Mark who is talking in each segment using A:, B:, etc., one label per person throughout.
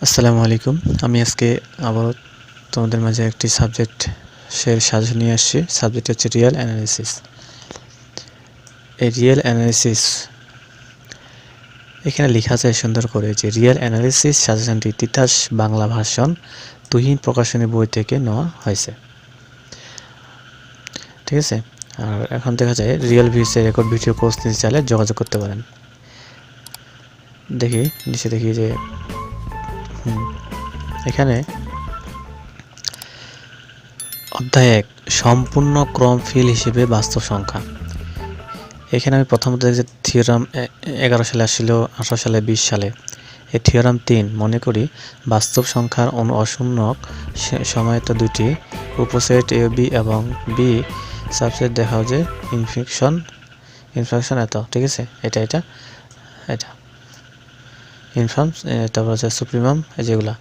A: আসসালামু আলাইকুম। আমি আজকে আবারও তোমাদের মাঝে একটি সাবজেক্টের সাজেশন নিয়ে আসছি। সাবজেক্ট হচ্ছে রিয়েল অ্যানালিসিস। এই রিয়েল অ্যানালিসিস এখানে লেখা আছে সুন্দর করে যে রিয়েল অ্যানালিসিস সাজেশনটি তিতাস বাংলা ভার্সন তুহিন প্রকাশনী বই থেকে নেওয়া হয়েছে। ঠিক আছে, আর এখন দেখা যায় রিয়েল ভিউসে রেকর্ড ভিডিও কোর্স নিতে চাইলে যোগাযোগ করতে পারেন। দেখি নিচে দেখি যে এখানে অধ্যায় 1 সম্পূর্ণ ক্রম ফিল হিসেবে বাস্তব সংখ্যা। এখানে আমি প্রথমত দেখছি থিওরাম 11 সালে আসছিল, 18 সালে, 20 সালে। এই থিওরাম 3 মনে করি বাস্তব সংখ্যার অশূন্যক সমাহিত দুটি উপসেট এ বি এবং বি সাবসেট দেখাও যে ইনফ্রাকশন এত। ঠিক আছে, এটা ইনফার্ম, তারপর হচ্ছে সুপ্রিমাম, যেগুলা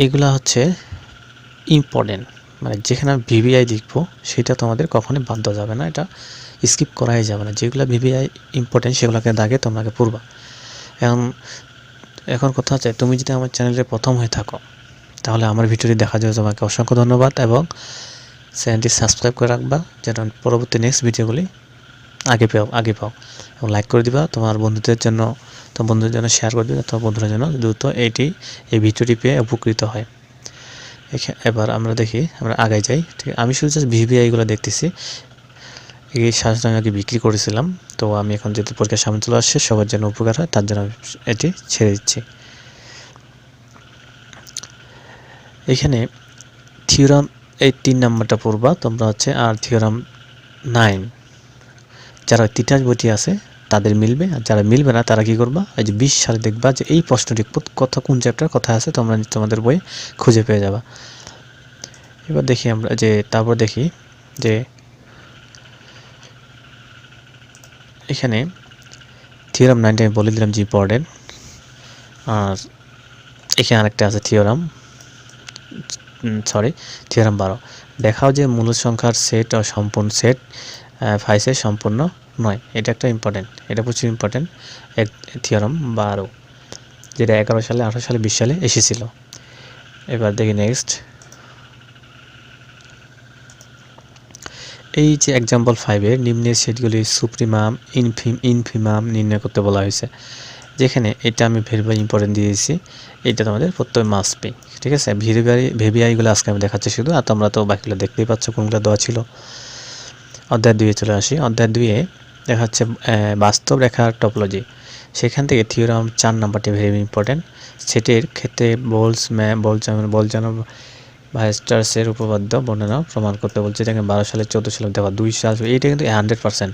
A: এইগুলা হচ্ছে ইম্পর্টেন্ট, মানে যেখানে আমি ভিভিআই লিখবো সেটা তোমাদের কখনোই বাদ দেওয়া যাবে না, এটা স্কিপ করাই যাবে না। যেগুলো ভিভিআই ইম্পর্টেন্ট সেগুলোকে দাগে তোমাকে পড়বা। এখন কথা হচ্ছে, তুমি যদি আমার চ্যানেলে প্রথম হয়ে থাকো তাহলে আমার ভিডিওটি দেখার জন্য তোমাকে অসংখ্য ধন্যবাদ এবং চ্যানেলটি সাবস্ক্রাইব করে রাখবা যেন পরবর্তী নেক্সট ভিডিওগুলি আগে পাও এবং লাইক করে দিবা। তোমার বন্ধুদের জন্য শেয়ার করে দিবা, তোমার বন্ধুরা যেন দ্রুত এই ভিডিওটি পেয়ে উপকৃত হয়। এবার আমরা দেখি, আমরা আগায় যাই। ঠিক আছে, আমি শুধু জাস্ট ভিভিআইগুলো দেখতেছি। এই সাজটা আমি আগে বিক্রি করেছিলাম, তো আমি এখন যেহেতু পরীক্ষার সামনে চলে আসছে, সবার জন্য উপকার হয় তার জন্য আমি এটি ছেড়ে দিচ্ছি। এখানে থিওরাম এই 3 নাম্বারটা পড়বা তোমরা হচ্ছে, আর থিওরাম 9 যারা তিতাস বইটি আছে তাদের মিলবে, আর যারা মিলবে না তারা কি করবা, এই যে 20 সালে দেখবা যে এই প্রশ্নটি কোন চ্যাপ্টার কথা আছে তোমরা তোমাদের বইয়ে খুঁজে পেয়ে যাবা। এবার দেখি আমরা তারপর দেখি যে এখানে থিওরাম 9টা আমি বলে দিলাম যে ইম্পর্টেন্ট। আর এখানে আরেকটা আছে থিওরাম 12 দেখাও যে মূল সংখ্যার সেট ও সম্পূর্ণ সেট ফাইসে সম্পূর্ণ নয়। এটা একটা ইম্পর্টেন্ট, এটা প্রচুর ইম্পর্টেন্ট। থিওরাম 12 যেটা 11 সালে, 18 সালে, 20 সালে এসেছিল। এবার দেখি নেক্সট, এই যে এক্সাম্পল 5-এর নিম্নের সেটগুলি সুপ্রিমাম ইনফিমাম নির্ণয় করতে বলা হয়েছে। যেখানে এটা আমি ভেরি ইম্পর্টেন্ট দিয়েছি, এটা তোমাদের প্রত্যেক মাস্ট বি। ঠিক আছে, ভিভিআইগুলো আজকে আমি দেখাচ্ছি শুধু, আর তোমরা তো বাকিগুলো দেখতেই পাচ্ছ কোনগুলো দেওয়া ছিল। অধ্যায় 2-এ চলে আসি। অধ্যায় 2-এ দেখা যাচ্ছে বাস্তব রেখার টপোলজি। সেখান থেকে থিওরাম 4 নাম্বারটি ভেরি ইম্পর্টেন্ট। সেটের ক্ষেত্রে বলজানো ভাইস্টার্সের উপপাদ্য বর্ণনা প্রমাণ করতে বলছে। এটাকে 12 সালে, 14 সালে দেওয়া, 2 সাল, এইটা কিন্তু 100%,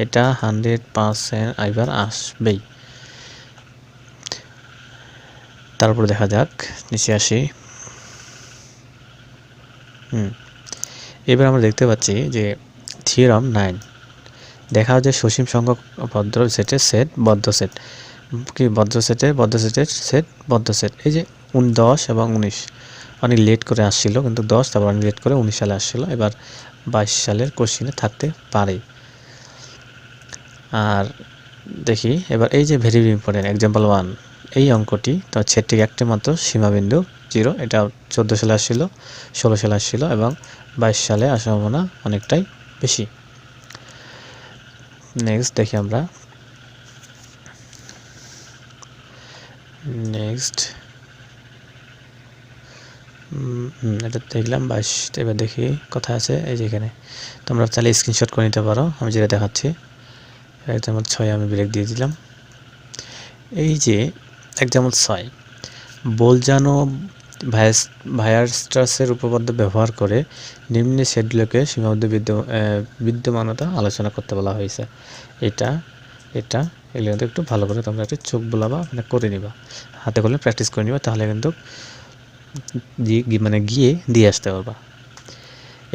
A: এটা 100% এবার আসবেই। তারপর দেখা যাক, নিচে আসি। এবার আমরা দেখতে পাচ্ছি যে থিওরাম 9 দেখা যায় সসীম সংখ্যক বদ্ধ সেটের সেট বদ্ধ সেট। কি বদ্ধ সেটের সেট বদ্ধ সেট। এই যে 10 এবং 19 অনেক লেট করে আসছিল, কিন্তু 10 তারপর অনেক লেট করে 19 সালে আসছিল। এবার 22 সালের কোশ্চিনে থাকতে পারে। আর দেখি এবার এই যে ভেরি ইম্পর্টেন্ট এক্সাম্পল 1, এই অঙ্কটি তো সেটটির একটি মাত্র সীমাবিন্দু 0, এটা 14 সালে আসছিল, 16 সালে আসছিল এবং 22 সালে আসার সম্ভাবনা অনেকটাই বেশি। নেক্সট দেখি আমরা, এটা দেখলাম 22। এবার দেখি কোথায় আছে, এই যে এখানে। তোমরা চাইলে স্ক্রিনশট করে নিতে পারো, আমি যেটা দেখাচ্ছি। এক্সাম্পল 6 আমি ব্রেক দিয়ে দিলাম। এই যে এক্সাম্পল 6, বলজানো ভায়ারস্ট্রাসের উপপাদ্য ব্যবহার করে নিম্নে সেটগুলোকে সীমাবদ্ধ বিদ্যমানতা আলোচনা করতে বলা হয়েছে। এটা এগুলো কিন্তু একটু ভালো করে তোমরা একটু চোখ বোলাবা, মানে করে নিবা, হাতে করলে প্র্যাকটিস করে নিবা, তাহলে কিন্তু গিয়ে দিয়ে আসতে পারবা।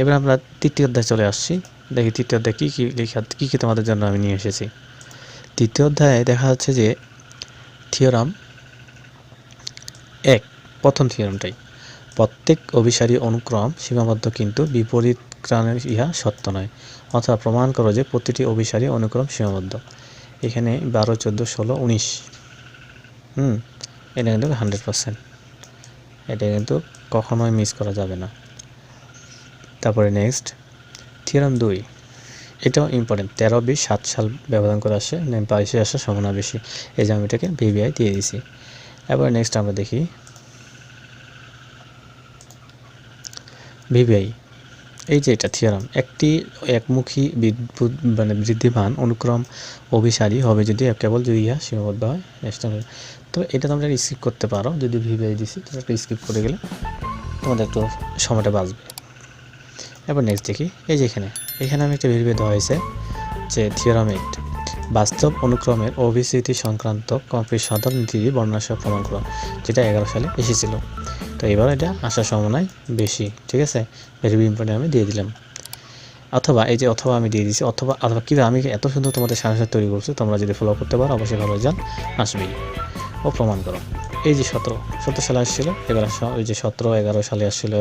A: এবার আমরা 3য় অধ্যায় চলে আসছি। দেখি 3য় অধ্যায় কী তোমাদের জন্য আমি নিয়ে এসেছি। 3য় অধ্যায়ে দেখা যাচ্ছে যে থিওরাম 1, প্রথম থিওরামটাই, প্রত্যেক অভিসারী অনুক্রম সীমাবদ্ধ কিন্তু বিপরীত ক্রমে ইহা সত্য নয়। অথবা প্রমাণ করো যে প্রতিটি অভিসারী অনুক্রম সীমাবদ্ধ। এখানে 12, 14, 16, 19 এটা কিন্তু 100%, এটা কিন্তু কখনোই মিস করা যাবে না। তারপরে নেক্সট থিওরাম 2, এটাও ইম্পর্টেন্ট। 13, 20, 7 সাল ব্যবধান করে আসে, 22-এ আসার সম্ভাবনা বেশি, এই যে আমি এটাকে ভিভিআই দিয়ে দিয়েছি। এবার নেক্সট আমরা দেখি ভিভিআই, এই যে এটা থিওরাম, একটি একমুখী বৃদ্ধিমান অনুক্রম অভিসারী হবে যদি কেবল যদি ইহা সীমাবদ্ধ হয়। নেক্সট তো এটা তোমরা স্কিপ করতে পারো, যদি ভিভিআই দিছি তোমরা একটু স্কিপ করে গেলে তোমাদের একটু সময়টা বাঁচবে। এবার নেক্সট দেখি, এই যে এখানে আমি একটা ভিডিও দেওয়া হয়েছে যে থিওরাম 8, বাস্তব অনুক্রমের অভিসৃতি সংক্রান্ত কমপ্লিট সাধারণ নীতি বর্ণনা সহ প্রমাণ করা, যেটা 11 সালে এসেছিল। তো এবার এটা আসার সম্ভাবনাই বেশি, ঠিক আছে। ভেরি ইম্পর্টেন্ট আমি দিয়ে দিলাম। অথবা এই যে অথবা আমি দিয়ে দিয়েছি, অথবা কীভাবে আমি এত সুন্দর তোমাদের সাথে তৈরি করছি, তোমরা যদি ফলো করতে পারো অবশ্যই ভালো রেজাল্ট আসবেই। ও প্রমাণ করো, এই যে 17 সালে আসছিল, এবার ওই যে 17-11 সালে আসছিল,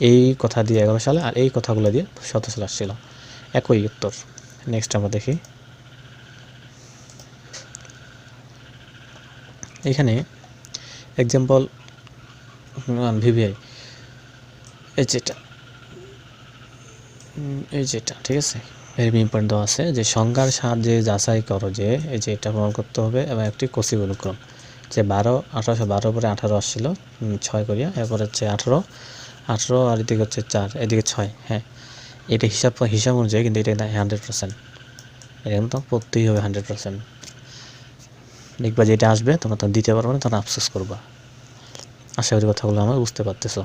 A: এই কথা দিয়ে 11 সালে, আর এই কথাগুলো দিয়ে 17 সালে আসছিল, একই উত্তর। নেক্সট আমরা দেখি, এখানে এক্সাম্পল ভিভিআই, এই যেটা ঠিক আছে, ভেরি ইম্পর্টেন্ট দেওয়া আছে যে সংজ্ঞার সাহায্যে যাচাই করো যে এই যে এটা প্রমাণ করতে হবে এবং একটি কৌশিক অনুক্রম, যে 1812 পরে 18 আসছিল 6 করিয়া, এরপর হচ্ছে 18 আর এদিকে হচ্ছে 4, এদিকে 6। হ্যাঁ, এটা হিসাব অনুযায়ী কিন্তু এটা 100%, এটা কিন্তু পড়তেই হবে 100%। দেখবা যেটা আসবে তোমরা তো দিতে পারবে না, তখন আফসোস করবা। আশা করি কথাগুলো আমার বুঝতে পারতেছো।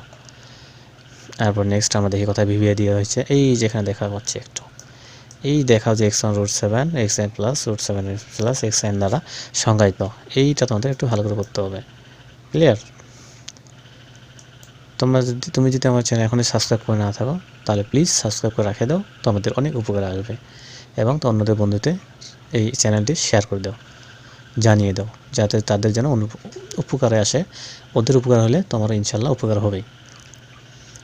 A: তারপর নেক্সট আমরা দেখি কথা ভিভিআই দেওয়া হয়েছে, এই যেখানে দেখা পাচ্ছে একটু, এই দেখাও যে x1√7 xn plus √7 plus xn দ্বারা সংজ্ঞায়িত, এইটা তোমাদের একটু ভালো করে করতে হবে। ক্লিয়ার? তুমি যদি আমার চ্যানেল এখনই সাবস্ক্রাইব করে না থাকো, তাহলে প্লিজ সাবস্ক্রাইব করে রাখে দাও, তোমাদের অনেক উপকার আসবে। এবং তো অন্যদের বন্ধুতে এই চ্যানেলটি শেয়ার করে দাও, জানিয়ে দাও, যাতে তাদের যেন উপকারে আসে। ওদের উপকার হলে তোমার ইনশাল্লাহ উপকার হবেই।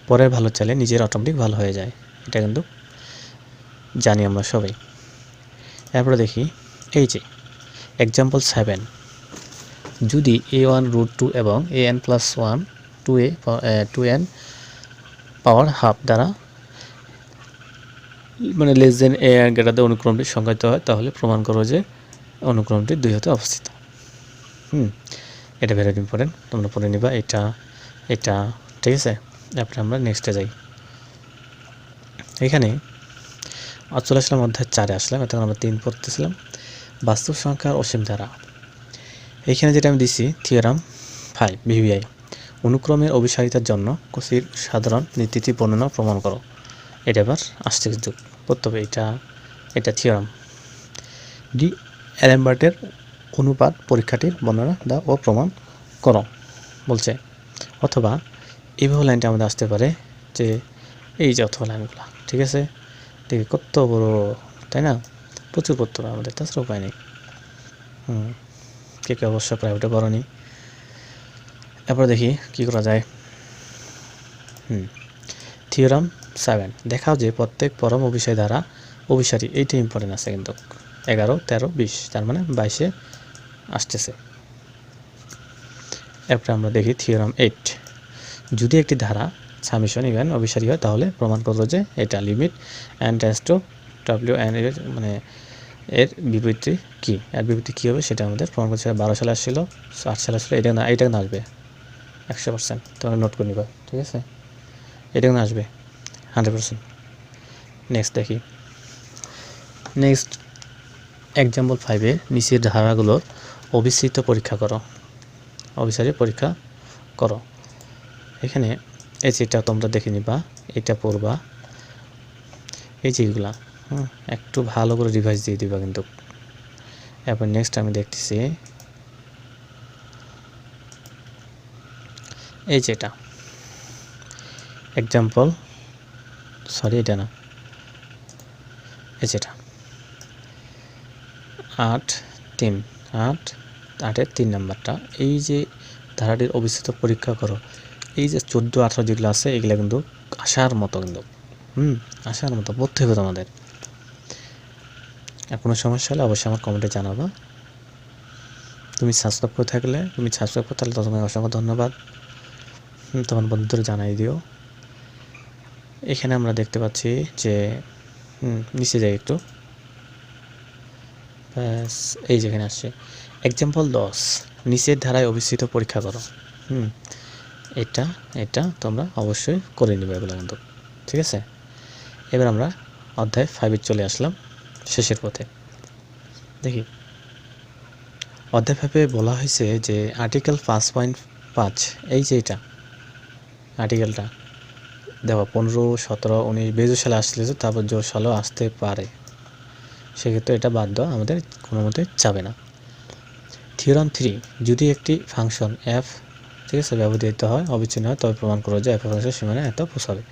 A: পরের ভালো চাইলে নিজের অটোমেটিক ভালো হয়ে যায়, এটা কিন্তু জানি আমরা সবাই। এরপরে দেখি, এই যে এক্সাম্পল 7, যদি a1√2 এবং an+1 2n পাওয়ার হাফ দ্বারা মানে লেস দেন এ গ্রেটার দেন অনুক্রমটি সংজ্ঞায়িত হয়, তাহলে প্রমাণ করো যে অনুক্রমটি 2 হতে অবস্থিত। এটা ভেরি ইম্পর্টেন্ট, তোমরা পড়ে নিবা এটা ঠিক আছে। তারপরে আমরা নেক্সটে যাই, এখানে চলে আসলাম অধ্যায় 4-এ আসলাম, তখন আমরা 3 পড়তেছিলাম, বাস্তব সংখ্যার অসীম ধারা। এইখানে যেটা আমি দিছি থিওরাম 5 ভিভিআই, অনুক্রমের অভিসারিতার জন্য কচির সাধারণ নীতিটি বর্ণনা প্রমাণ করো। এটা এবার আসছে যুগ করতে হবে, এটা থিওরাম। ডি অ্যালেমবার্টের অনুপাত পরীক্ষাটির বর্ণনা দাও ও প্রমাণ করো বলছে। অথবা এইভাবে লাইনটা আমাদের আসতে পারে যে এই যে অথবা লাইনগুলো, ঠিক আছে। দেখি কত বড়, তাই না? প্রচুর করতে হবে আমাদের, তাছাড়া উপায় নেই। কে অবশ্য প্রাইভেটে পড়ানি। এরপর দেখি কি করা যায়। থিওরাম 7, দেখাও যে প্রত্যেক পরম অভিসারী দ্বারা অভিসারী, এইটা ইম্পর্টেন্ট আছে কিন্তু 11, 13, 20, তার মানে 22-এ আসতেছে। এরপরে আমরা দেখি থিওরাম 8, যদি একটি ধারা সামেশন ইভেন অভিসারী হয়, তাহলে প্রমাণ করলো যে এটা limit n tends to w n এর মানে এর বিপরীতটি কী, এর বিপরীতটি কী হবে সেটা আমাদের প্রমাণ করছে। 12 সালে আসছিল, 8 সালে আসলে, এটা না আসবে 100%, তোমরা নোট করে নিবা, ঠিক আছে। এটা না আসবে 100%। নেক্সট দেখি, নেক্সট এক্সাম্পল 5-এ নিচের ধারাগুলোর অভিসৃত পরীক্ষা করো, অভিসারী পরীক্ষা করো। এখানে এই যেটা তোমরা দেখে নিবা, এটা পড়বা, এই যেগুলা একটু ভালো করে রিভাইজ দিয়ে দিবা কিন্তু। এরপর নেক্সট আমি দেখতেছি এই যেটা এক্সাম্পল, সরি এটা না, এই যেটা 8-3 নাম্বারটা, এই যে ধারাটির অবিচ্ছেদ পরীক্ষা করো, এই যে 14-18 যেগুলো আছে এগুলো কিন্তু আসার মতো, কিন্তু আসার মতো পড়তে হবে তোমাদের। আর কোনো সমস্যা হলে অবশ্যই আমার কমেন্টে জানাবা। তুমি সাবস্ক্রাইব করে থাকলে তোমাকে অসংখ্য ধন্যবাদ। তোমার বন্ধুদের জানাই দিও। এখানে আমরা দেখতে পাচ্ছি যে নিচে যাই একটু, ব্যাস এই যেখানে আসছে এক্সাম্পল 10 নিচের ধারায় অভিস্থিত পরীক্ষা করো। এটা তোমরা অবশ্যই করে নেবে এগুলো কিন্তু, ঠিক আছে। এবার আমরা অধ্যায় 5 চলে আসলাম শেষের পথে। দেখি অধ্যায় 5 বলা হয়েছে যে আর্টিকেল 5.5 এই যে এটা আর্টিকেলটা দেখো 15, 17, 19, 22 সালে আসলে তারপর 22 সালেও আসতে পারে, সেক্ষেত্রে এটা বাদ দেওয়া আমাদের কোনো মতে যাবে না। থিওরাম 3 যদি একটি ফাংশন f, ঠিক আছে, ব্যবহৃত হয় অবিচ্ছিন্ন হয় তবে প্রমাণ করো যে f ফাংশনের সীমানা এত পৌঁছাবে।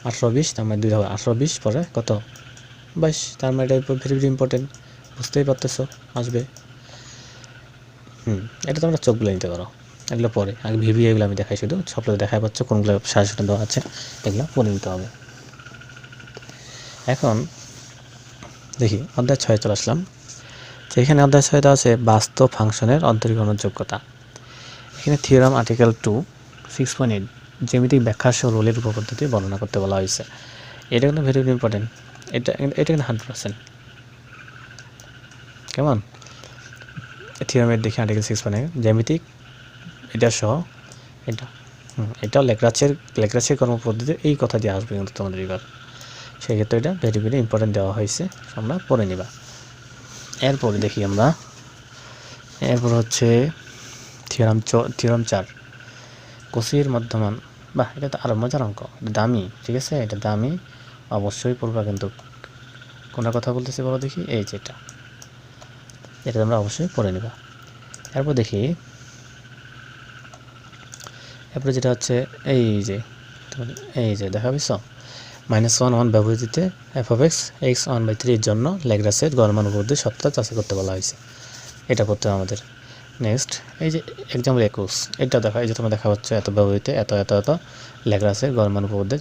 A: 18-20 তার মানে 2 হবে 18-20 পরে কত 22, তার মানে এটা ভেরি ভেরি ইম্পর্টেন্ট, বুঝতেই পারতেছো আসবে। এটা তোমরা চোখগুলো নিতে পারো, এগুলো পরে আগে ভিভি এগুলো আমি দেখাই, শুধু সবগুলো দেখাই পাচ্ছ কোনগুলো সাজেশন দেওয়া আছে এগুলো পড়ে নিতে হবে। এখন দেখি অধ্যায় 6 চলে আসলাম। তো এখানে অধ্যায় 6 আছে বাস্তব ফাংশনের অন্তরীকরণের যোগ্যতা। এখানে থিওরাম আর্টিকেল 2 6.8 জ্যামিতিক ব্যাখ্যা সহ রোলের উপপদ্ধতি বর্ণনা করতে বলা হয়েছে। এটা কিন্তু ভেরি ভেরি ইম্পর্টেন্ট, এটা কিন্তু 100%। কেমন থিওরামের দেখি আর্টিকেল 6.8 জ্যামিতিক এটা সহ এটা লেগ্রাসের কর্মপদ্ধতি এই কথা দিয়ে আসবে কিন্তু তোমাদের এবার, সেক্ষেত্রে এটা ভেরি ভেরি ইম্পর্টেন্ট দেওয়া হয়েছে, তোমরা পড়ে নিবা। এরপরে দেখি আমরা, এরপর হচ্ছে থিওরাম 4 কোসির মধ্যমান। বাহ, এটা তো আরও মজার অঙ্ক, দামি, ঠিক আছে, এটা দামি, অবশ্যই পড়বা কিন্তু। কোন কথা বলতেছি বলো দেখি, এই যে এটা তোমরা অবশ্যই পড়ে নিবা। এরপর দেখি এরপরে যেটা হচ্ছে এই যে দেখা পেয়েছ -1 ব্যবহৃতিতে f(x) x1/3 এর জন্য ল্যাগ্রাসের গড় মান উপপাদ্যের সত্যতা যাচাই করতে বলা হয়েছে, এটা করতে হবে আমাদের। নেক্সট এই যে এক্সাম্পল 21 এটা দেখা, এই যে তোমরা দেখা পাচ্ছ এত ব্যবহৃত এত ল্যাগ্রাসের গড় মান উপপাদ্যের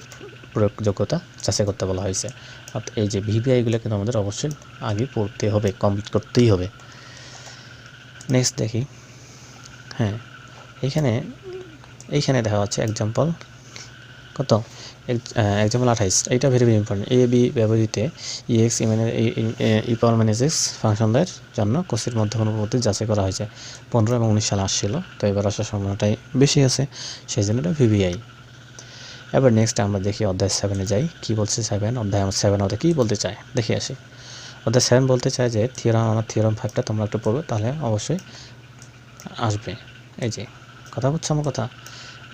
A: প্রয়োগযোগ্যতা যাচাই করতে বলা হয়েছে। অর্থাৎ এই যে ভিভিআইগুলো কিন্তু আমাদের অবশ্যই আগে পড়তে হবে, কমপ্লিট করতেই হবে। নেক্সট দেখি, এইখানে দেখা যাচ্ছে এক্সাম্পল কত, এক্সাম্পল 28, এইটা very very important. A B ব্যবহৃত ex e⁻x ফাংশনদের জন্য কোসির মধ্যমান উপপাদ্য যাচাই করা হয়েছে। 15 এবং 19 সালে আসছিল, তো এবার আসার সম্ভাবনাটাই বেশি আছে, সেই জন্য এটা ভিভিআই। এবার নেক্সট আমরা দেখি অধ্যায় 7 যাই, কি বলছে 7 অধ্যায়, আমার 7 অধ্যায় কী বলতে চায় দেখে আসি। অধ্যায় 7 বলতে চায় যে থিওরাম 5টা তোমরা একটু পড়বে, তাহলে অবশ্যই আসবে। এই যে কথা বলছো আমার কথা,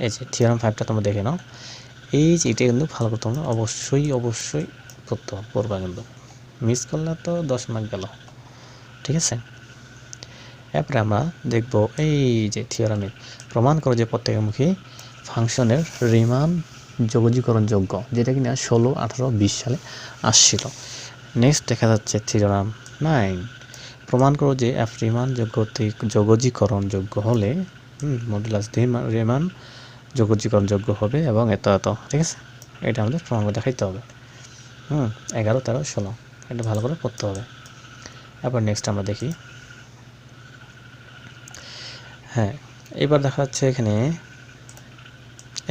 A: এই যে থিওরাম 5টা তোমরা দেখে নাও, এই যে এটা কিন্তু ভালো করে তোমরা অবশ্যই পড়বা, কিন্তু মিস করলে তো 10 মার্ক গেল, ঠিক আছে। এরপরে আমরা দেখব এই যে থিওরামে প্রমাণ করো যে প্রত্যেকমুখী ফাংশনের রিমান যোগজীকরণ যোগ্য, যেটা কিনা 16, 18, 20 সালে আসছিল। নেক্সট দেখা যাচ্ছে থিওরাম 9 প্রমাণ করো যে এফ রিমান যোগজীকরণ যোগ্য হলে মডুলাস রিমান যোগজীকরণ যোগ্য হবে এবং এত, ঠিক আছে। এটা আমাদের প্রমাণ করে দেখাইতে হবে। 11, 13, 16 এটা ভালো করে পড়তে হবে। এরপর নেক্সট আমরা দেখি, এবার দেখা যাচ্ছে এখানে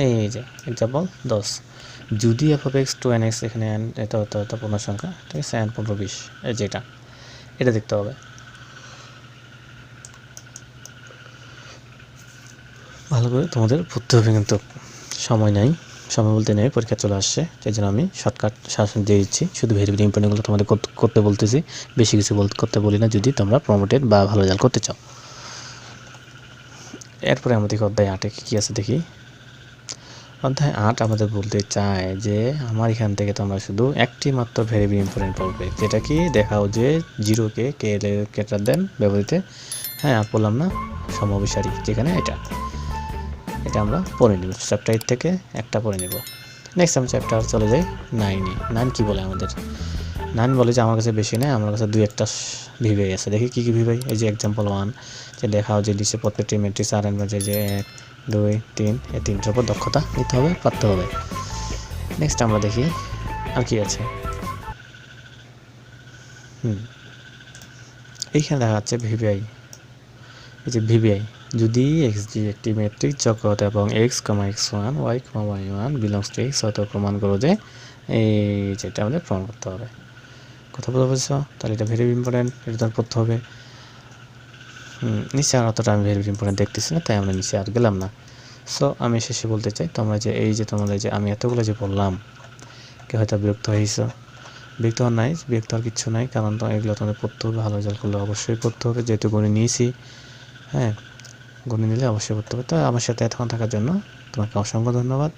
A: এই যে এক্সাম্পল 10 যদি f(x) 2nx এখানে এটা পূর্ণ সংখ্যা, ঠিক আছে, n 15, 20 এই যে এটা দেখতে হবে। ভালো করে তোমাদের পড়তে হবে, কিন্তু সময় বলতে নেই, পরীক্ষা চলে আসছে, সেই জন্য আমি শর্টকাট শাসন দিয়ে দিচ্ছি। শুধু ভেরি ভেরি ইম্পর্টেন্টগুলো তোমাদের করতে বলতেছি, বেশি কিছু করতে বলি না, যদি তোমরা প্রমোটেড বা ভালো রেজাল্ট করতে চাও। এরপরে আমরা দেখি অধ্যায় 8 কী আছে দেখি। অধ্যায় 8 আমাদের বলতে চায় যে আমার এখান থেকে তোমরা শুধু একটি মাত্র ভেরি ভেরি ইম্পর্টেন্ট পড়বে, যেটা কি দেখাও যে 0কে কেটার দেন ব্যবহৃত, আর বললাম না সমভিসারী, যেখানে এটা আমরা পড়ে নিব। চ্যাপ্টার 8 থেকে একটা পড়ে নিব। নেক্সট আমি চ্যাপ্টার চলে যাই 9-এ। 9 কি বলে আমাদের, 9 বলে যে আমার কাছে বেশি নেই, আমার কাছে 2-1টা ভিভাই আছে। দেখি কী ভিভাই, এই যে এক্সাম্পল 1 যে দেখাও যে নিচে প্রত্যেকটি ম্যাট্রিক্স আর এন মাঝে যে 1, 2, 3 এই 3টার উপর দক্ষতা নিতে হবে, পারতে হবে। নেক্সট আমরা দেখি আর কি আছে। এইখানে দেখা যাচ্ছে ভিভিআই, এই যে ভিবিআই যদি এক্সজি একটি ম্যাট্রিক্স জগৎ এবং x,x1 y,y1 belongs to x অত প্রমাণ করো যে এই যেটা আমাদের প্রমাণ করতে হবে। কথা বলতে পারছো? তাহলে এটা ভেরি ইম্পর্টেন্ট, এটা তো পড়তে হবে। নিচে আর অতটা আমি ভেরি ইম্পর্টেন্ট দেখতেছি না, তাই আমরা নিচে আর গেলাম না। সো আমি শেষে বলতে চাই, তোমরা যে এই যে তোমাদের যে আমি এতগুলো যে বললাম, কে হয়তো বিরক্ত হয়েছো? বিরক্ত হওয়ার নাই, বিরক্ত হওয়ার কিচ্ছু নাই, কারণ তো এগুলো তোমাদের পড়তে হবে, ভালো রেজাল্ট করলে অবশ্যই পড়তে হবে, যেহেতু গণে নিয়েছি। হ্যাঁ, গণে নিলে অবশ্যই পড়তে হবে। তো আমার সাথে এতক্ষণ থাকার জন্য তোমাকে অসংখ্য ধন্যবাদ।